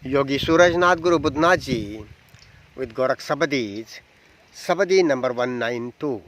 Yogi Surajnath Guru Budnath Ji with Gorakh Sabadi, Sabadi number 192.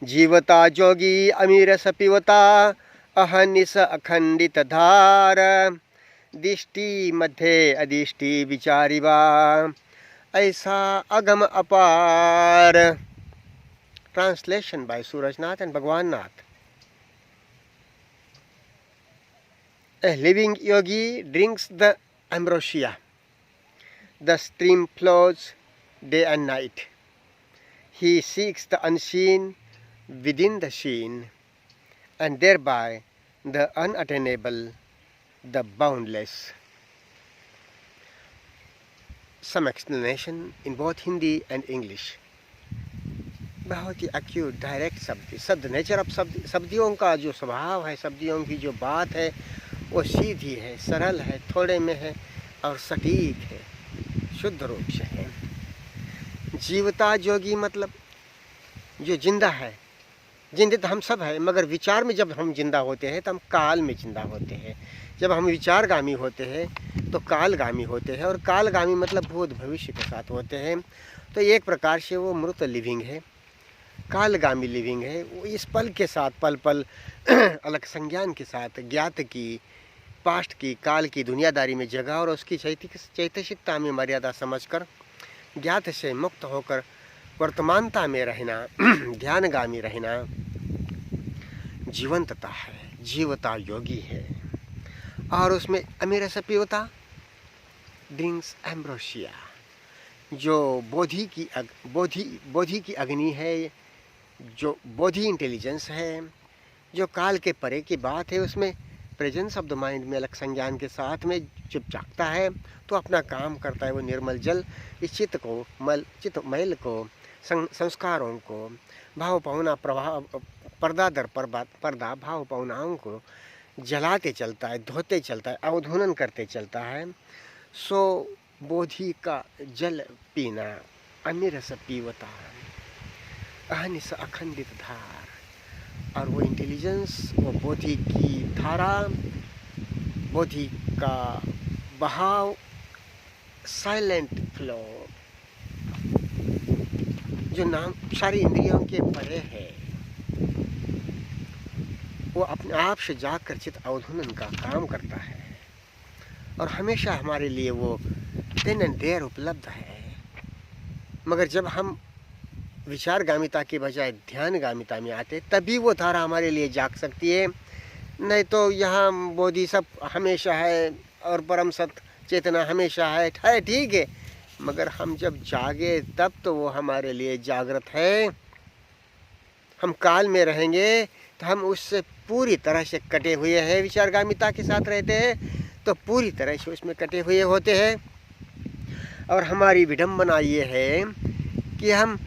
Jīvatā jogī amīrasa pīvatā ahanisa akhaṇḍita dhārã diṣṭi madhẽ adiṣṭi bicāribā aisā agama apārã. Translation by Surajnath and Bhagwan Nath. A living yogi drinks the ambrosia. The stream flows day and night. He seeks the unseen within the seen, and thereby the unattainable, the boundless. Some explanation in both Hindi and English. बहुत ही acute direct शब्द nature of शब्दियों का जो स्वभाव है, शब्दियों की जो बात है वो सीधी है, सरल है, थोड़े में है और सटीक है, शुद्ध रूप से है। जीवता जोगी मतलब जो जिंदा है। जिंदे तो हम सब है, मगर विचार में जब हम जिंदा होते हैं तो हम काल में जिंदा होते हैं। जब हम विचारगामी होते हैं तो कालगामी होते हैं, और कालगामी मतलब भूत भविष्य के साथ होते हैं। तो एक प्रकार से वो मृत लिविंग है, कालगामी लिविंग है। वो इस पल के साथ पल पल अलग संज्ञान के साथ ज्ञात की, पास्ट की, काल की दुनियादारी में जगह और उसकी चैतसिकता में मर्यादा समझकर ज्ञात से मुक्त होकर वर्तमानता में रहना, ध्यानगामी रहना जीवंतता है, जीवता योगी है। और उसमें amīrasa pīvatā ड्रिंक्स ambrosia, जो बोधि की अग्नि है, जो बोधि इंटेलिजेंस है, जो काल के परे की बात है, उसमें प्रेजेंस ऑफ द माइंड में अलग संज्ञान के साथ में जब जागता है तो अपना काम करता है। वो निर्मल जल इस चित्त मैल को, संस्कारों को, भाव पौना प्रभाव, पर्दा दर पर्दा भाव पौनाओं को जलाते चलता है, धोते चलता है, अवधूनन करते चलता है। सो बोधि का जल पीना, amīrasa pīvatā, ahanisa akhaṇḍita धार। और वो इंटेलिजेंस, वो बोधि की धारा, बोधि का बहाव, साइलेंट फ्लो, जो नाम सारी इंद्रियों के परे है, वो अपने आप से जाकर चित्त अवधूनन का काम करता है और हमेशा हमारे लिए वो देन एंड देयर उपलब्ध है। मगर जब हम विचारगामिता के बजाय ध्यानगामिता में आते तभी वो धारा हमारे लिए जाग सकती है। नहीं तो यहाँ बोधि सब हमेशा है और परम सत्य चेतना हमेशा है, ठीक है, मगर हम जब जागे तब तो वो हमारे लिए जागृत है। हम काल में रहेंगे तो हम उससे पूरी तरह से कटे हुए हैं। विचारगामिता के साथ रहते हैं तो पूरी तरह से उसमें कटे हुए होते हैं। और हमारी विडंबना ये है कि हम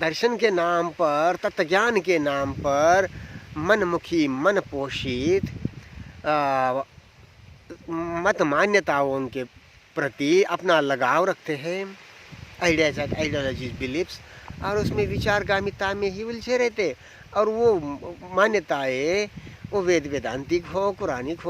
दर्शन के नाम पर, तत्वज्ञान के नाम पर मनमुखी, मन पोषित मत मान्यताओं के प्रति अपना लगाव रखते हैं, आइडियोलॉजीज, बिलीफ्स, और उसमें विचारगामिता में ही उलझे रहते। और वो मान्यताएं वो वेदांतिक हो, पुराणिक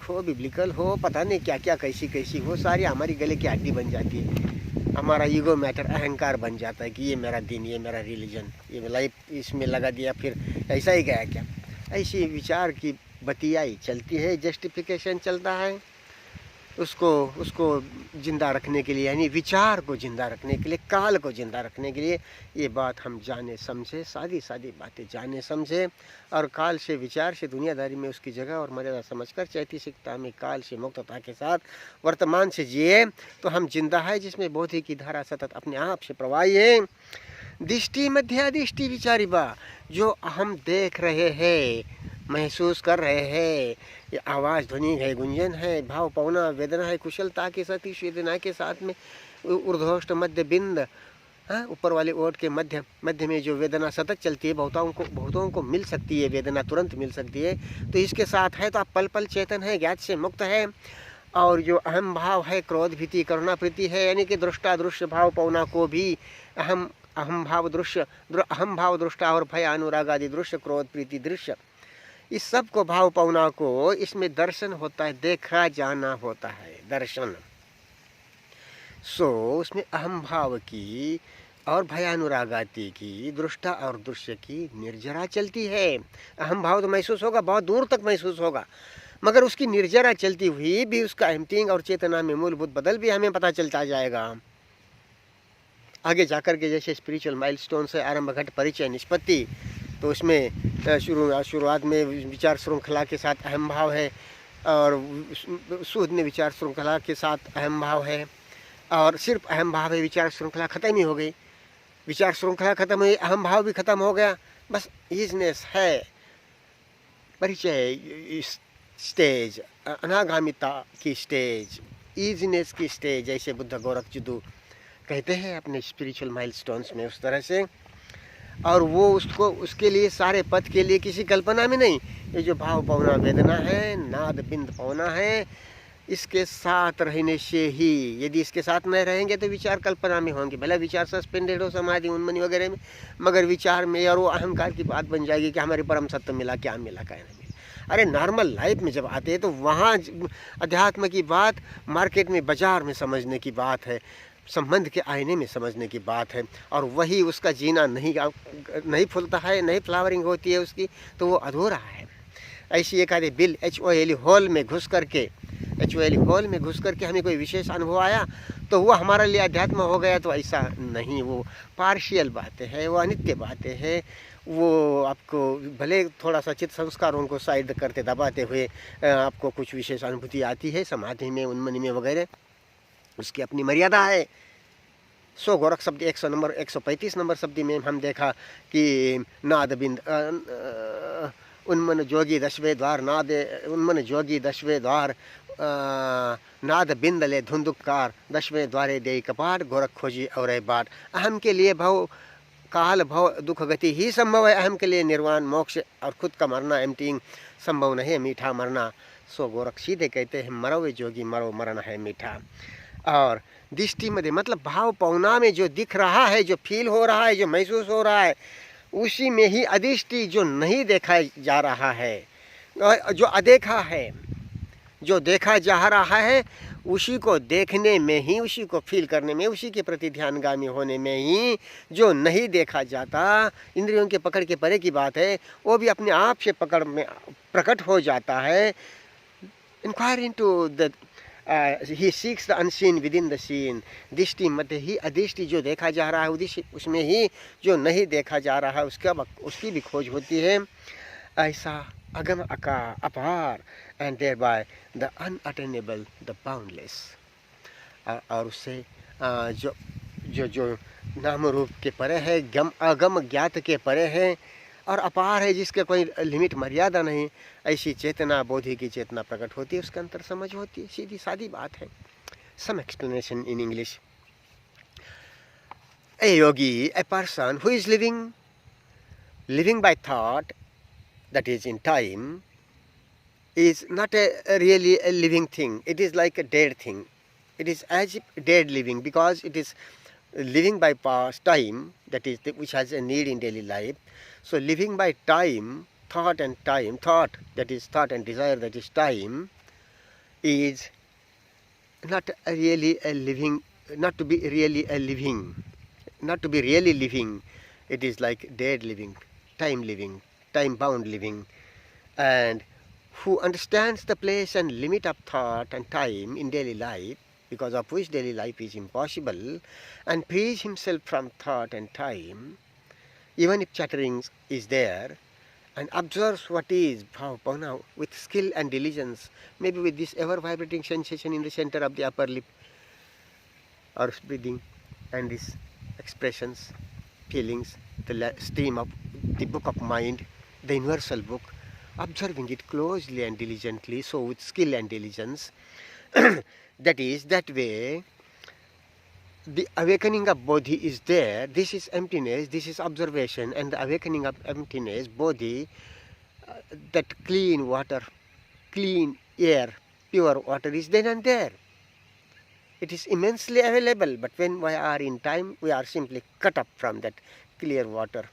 हो, बिब्लिकल हो, पता नहीं क्या क्या कैसी हो, सारी हमारी गले की हड्डी बन जाती है। हमारा ईगो मैटर, अहंकार बन जाता है कि ये मेरा दिन, ये मेरा रिलीजन, ये लाइफ इसमें लगा दिया, फिर ऐसा ही गया क्या। ऐसी विचार की बतियाई चलती है, जस्टिफिकेशन चलता है उसको जिंदा रखने के लिए, यानी विचार को जिंदा रखने के लिए, काल को जिंदा रखने के लिए। ये बात हम जाने समझे, सादी बातें जाने समझे और काल से, विचार से दुनियादारी में उसकी जगह और मर्यादा समझकर चैतसिकता में काल से मुक्तता के साथ वर्तमान से जिए तो हम जिंदा है, जिसमें बोधि की धारा सतत अपने आप से प्रवाही है। दिṣṭi madhẽ adiṣṭi bicāribā, जो हम देख रहे हैं, महसूस कर रहे हैं, ये आवाज़, ध्वनि है, गुंजन है, भाव पौना, वेदना है, कुशलता के साथ, वेदना के साथ में ऊर्ध्वष्ट मध्य बिंद, ऊपर वाले ओठ के मध्य में जो वेदना सतत चलती है, बहुतों को मिल सकती है, वेदना तुरंत मिल सकती है। तो इसके साथ है तो आप पल पल चेतन है, ज्ञात से मुक्त है। और जो अहम भाव है, क्रोध, भीति, करुणा, प्रीति है, यानी कि दृष्टा दृश्य भाव पौना को भी अहम भाव दृश्य, अहम भाव दृष्टा और भय, अनुराग आदि दृश्य, क्रोध, प्रीति, दृश्य, इस सब को भाव पौना को इसमें दर्शन होता है, देखा जाना होता है, दर्शन। सो उसमें अहम भाव की और भयानुरागाती की, दृष्टा और दृश्य की निर्जरा चलती है। अहम भाव तो महसूस होगा, बहुत दूर तक महसूस होगा, मगर उसकी निर्जरा चलती हुई भी उसका एम्प्टिंग और चेतना में मूलभूत बदल भी हमें पता चलता जाएगा। आगे जाकर के जैसे स्पिरिचुअल माइलस्टोन से आरंभ, घट, परिचय, निष्पत्ति, तो उसमें शुरुआत में विचार श्रृंखला के साथ अहम भाव है, और सूद में विचार श्रृंखला के साथ अहम भाव है, और सिर्फ अहम भाव है, विचार श्रृंखला खत्म ही हो गई। विचार श्रृंखला खत्म हुई, अहम भाव भी खत्म हो गया, बस ईजनेस है। परिचय स्टेज, अनागामिता की स्टेज, ईजनेस की स्टेज, जैसे बुद्ध गोरख जुदू कहते हैं अपने स्पिरिचुअल माइलस्टोन्स में, उस तरह से। और वो उसको, उसके लिए सारे पद के लिए किसी कल्पना में नहीं, ये जो भाव पौना वेदना है, नाद बिंद पौना है, इसके साथ रहने से ही, यदि इसके साथ नहीं रहेंगे तो विचार कल्पना में होंगे, भले विचार सस्पेंडेड हो समाधि उन्मनी वगैरह में, मगर विचार में और वो अहंकार की बात बन जाएगी कि हमारे परम सत्य मिला, क्या मिला, क्या नहीं मिला। अरे नॉर्मल लाइफ में जब आते हैं तो वहाँ अध्यात्म की बात मार्केट में, बाजार में समझने की बात है, संबंध के आईने में समझने की बात है, और वही उसका जीना नहीं फूलता है, नहीं फ्लावरिंग होती है उसकी, तो वो अधूरा है। ऐसी एक आधे बिल HOL हॉल में घुस करके, हॉल में घुस करके हमें कोई विशेष अनुभव आया तो वो हमारे लिए अध्यात्म हो गया, तो ऐसा नहीं, वो पार्शियल बातें हैं, वो अनित्य बातें हैं। वो आपको भले थोड़ा सा चित्त संस्कारों को साइड करते दबाते हुए आपको कुछ विशेष अनुभूति आती है समाधि में, उन्मनी में वगैरह, उसकी अपनी मर्यादा है। सो गोरख शब्द 135 नंबर शब्द में हम देखा कि नाद बिंद उन्मन जोगी दशवे द्वार, नाद उन्मन जोगी दशवे द्वार, नाद बिंदले धुंधुकार, दशवे द्वारे दे कपाट, गोरख खोजी और बाट। अहम के लिए भव काल भव दुख गति ही संभव है, अहम के लिए निर्वाण मोक्ष और खुद का मरना एम्प्टिंग संभव नहीं है, मीठा मरना। सो गोरख सीधे कहते हैं, मरो वे जोगी मरो, मरण है मीठा। और दिṣṭi मध्ये मतलब भाव पौना में जो दिख रहा है, जो फील हो रहा है, जो महसूस हो रहा है, उसी में ही adiṣṭi जो नहीं देखा जा रहा है, जो अदेखा है, जो देखा जा रहा है, उसी को देखने में ही, उसी को फील करने में, उसी के प्रति ध्यानगामी होने में ही जो नहीं देखा जाता, इंद्रियों के पकड़ के परे की बात है, वो भी अपने आप से पकड़ में प्रकट हो जाता है। Inquire into the he seeks the unseen within the seen. दिṣṭi मध्य ही adiṣṭi जो देखा जा रहा है, उसमें ही जो नहीं देखा जा रहा है, उसकी भी खोज होती है। aisā, agama, apārã, and thereby the unattainable, the boundless। और उससे जो नाम रूप के परे है, अगम ज्ञात के परे है, और अपार है, जिसके कोई लिमिट मर्यादा नहीं, ऐसी चेतना, बोधि की चेतना प्रकट होती है, उसके अंतर समझ होती है। सीधी सादी बात है। Some explanation in English. A yogi, a person who is living by thought, that is in time, is not really a living thing. It is like a dead thing. It is as if dead living, because it is living by past time, that is which has a need in daily life. So living by time, thought and that is thought and desire, that is time, is not really a living, not to be really a living, not to be really living. It is like dead living, time bound living. And who understands the place and limit of thought and time in daily life, because of which daily life is impossible, and frees himself from thought and time, even if chattering is there, and observes what is bhavapana with skill and diligence, maybe with this ever vibrating sensation in the center of the upper lip, or breathing, and these expressions, feelings, the stream of the book of mind, the universal book, observing it closely and diligently, so with skill and diligence, that is, that way, the awakening of bodhi is there. This is emptiness, this is observation, and the awakening of emptiness, bodhi, that clean water, clean air, pure water is then and there. It is immensely available, but when we are in time, we are simply cut up from that clear water,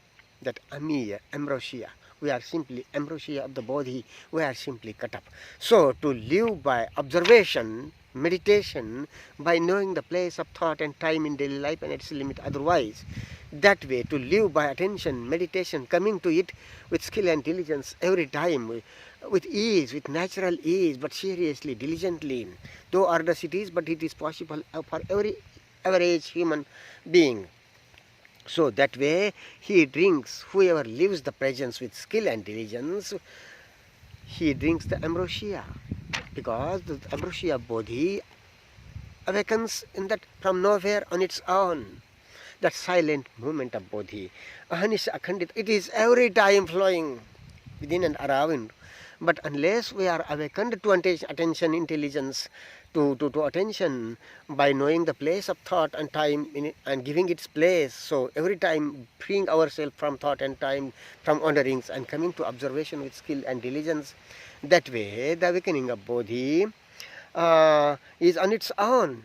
that ambrosia, We are simply ambrosia of the body. We are simply cut up. So to live by observation, meditation, by knowing the place of thought and time in daily life and its limit otherwise, that way to live by attention, meditation, coming to it with skill and diligence every time, with ease, with natural ease, but seriously, diligently. Though arduous it is, but it is possible for every average human being. So that way he drinks, whoever lives the presence with skill and diligence, he drinks the ambrosia, because the ambrosia body awakens in that from nowhere on its own. That silent movement of body, ahanisa, akhaṇḍita, it is every time flowing within and around. But unless we are awakened to attention, intelligence, to attention by knowing the place of thought and time and giving its place, so every time freeing ourselves from thought and time, from wanderings, and coming to observation with skill and diligence, that way the awakening of body is on its own,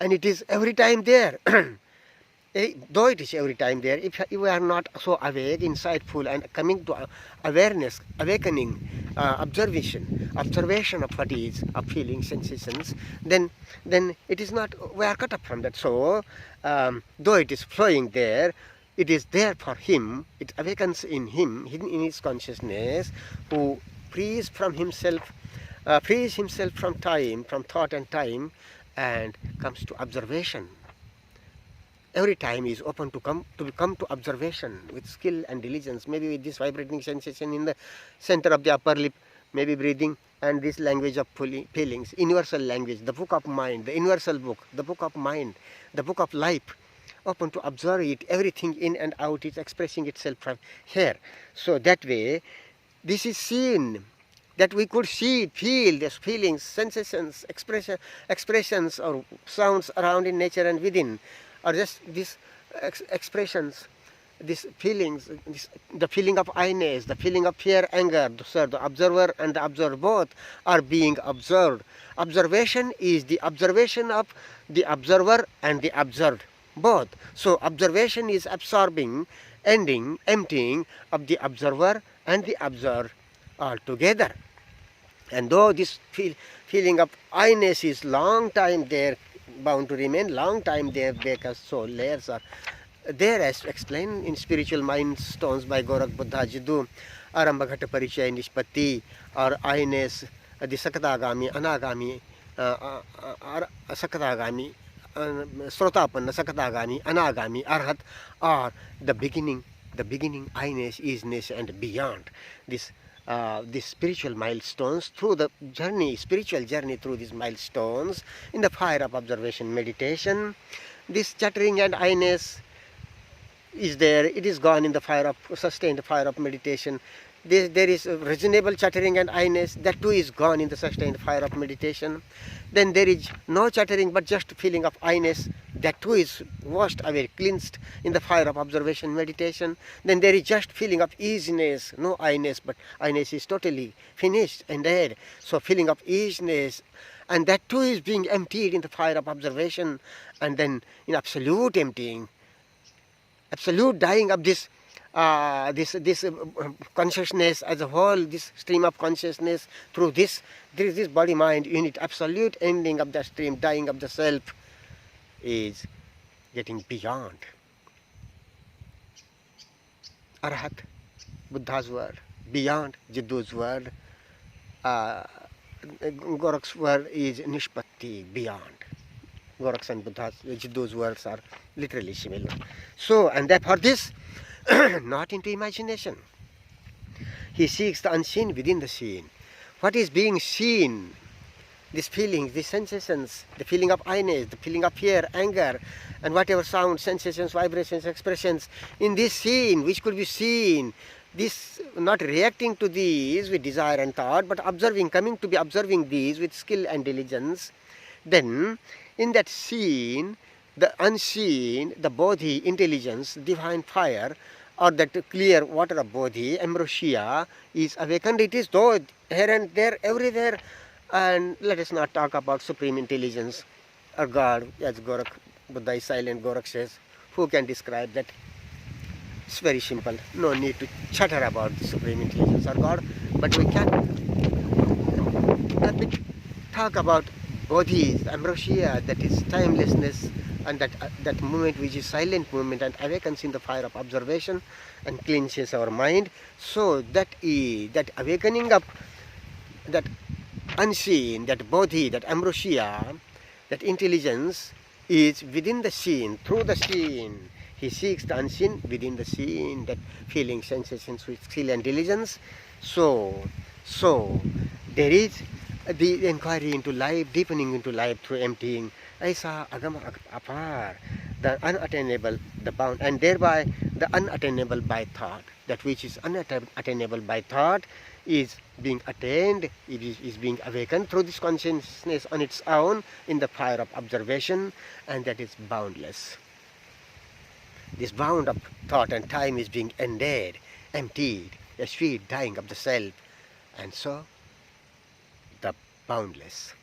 and it is every time there. Though it is every time there, if we are not so awake, insightful, and coming to awareness, awakening, observation of what is, of feelings, sensations, then it is not, we are cut up from that. So though it is flowing there, it is there for him, it awakens in him, hidden in his consciousness, who frees himself from time, from thought and time, and comes to observation. Every time is open to come to observation with skill and diligence, maybe with this vibrating sensation in the center of the upper lip, maybe breathing, and this language of feelings, universal language, the book of mind, the universal book, the book of mind, the book of life, open to observe it, everything in and out is expressing itself from here. So that way, this is seen, that we could see, feel these feelings, sensations, expressions or sounds around in nature and within, or just these expressions, these feelings, the feeling of I-ness, the feeling of fear, anger, so the observer and the observed both are being observed. Observation is the observation of the observer and the observed both. So observation is absorbing, ending, emptying of the observer and the observed altogether. And though this feeling of I-ness is long time there, bound to remain long time there, because so layers are there as explained in spiritual mind stones by Gorakh Buddha Arambha Ghata Parichaya Nishpatti, or I-ness, the Sakatagami, Anagami, Sakatagami, Srotapanna, Sakatagami, Anagami, Arhat, or the beginning, I-ness, isness, and beyond. These spiritual milestones, through the journey, spiritual journey through these milestones, in the fire of observation, meditation, this chattering and I-ness is there, it is gone in the fire of, sustained fire of meditation. There is a reasonable chattering and I-ness, that too is gone in the sustained fire of meditation. Then there is no chattering but just feeling of I-ness, that too is washed away, cleansed in the fire of observation, meditation. Then there is just feeling of easiness, no I-ness, but I-ness is totally finished and dead. So feeling of easiness, and that too is being emptied in the fire of observation, and then in absolute emptying, absolute dying of this consciousness as a whole, this stream of consciousness through this body-mind unit, absolute ending of the stream, dying of the self, is getting beyond. Arhat, Buddha's word, beyond Jiddu's word, Gorakh's word is Nishpatti, beyond. Gorakh's and Buddha's, Jiddu's words are literally similar. So, and therefore this, not into imagination. He seeks the unseen within the seen. What is being seen? These feelings, these sensations, the feeling of I-ness, the feeling of fear, anger, and whatever sounds, sensations, vibrations, expressions in this scene, which could be seen, this not reacting to these with desire and thought, but observing, coming to be observing these with skill and diligence, then in that scene, the unseen, the body, intelligence, divine fire, or that clear water of body, ambrosia, is awakened. It is though here and there, everywhere. And let us not talk about supreme intelligence or God, as Gorakh Buddha is silent, Gorakh says. Who can describe that? It's very simple. No need to chatter about the Supreme Intelligence or God, but we can talk about bodhis, ambrosia, that is timelessness, and that moment which is silent moment and awakens in the fire of observation and cleanses our mind. So that awakening up, that unseen, that bodhi, that ambrosia, that intelligence is within the seen, through the seen. He seeks the unseen within the seen, that feeling, sensations with skill and diligence. So there is the inquiry into life, deepening into life through emptying, aisā, agama, apārã, the unattainable, the bound, and thereby the unattainable by thought. That which is unattainable by thought is being attained, it is being awakened through this consciousness on its own in the fire of observation, and that is boundless. This bound of thought and time is being ended, emptied, a sweet dying of the self, and so the boundless.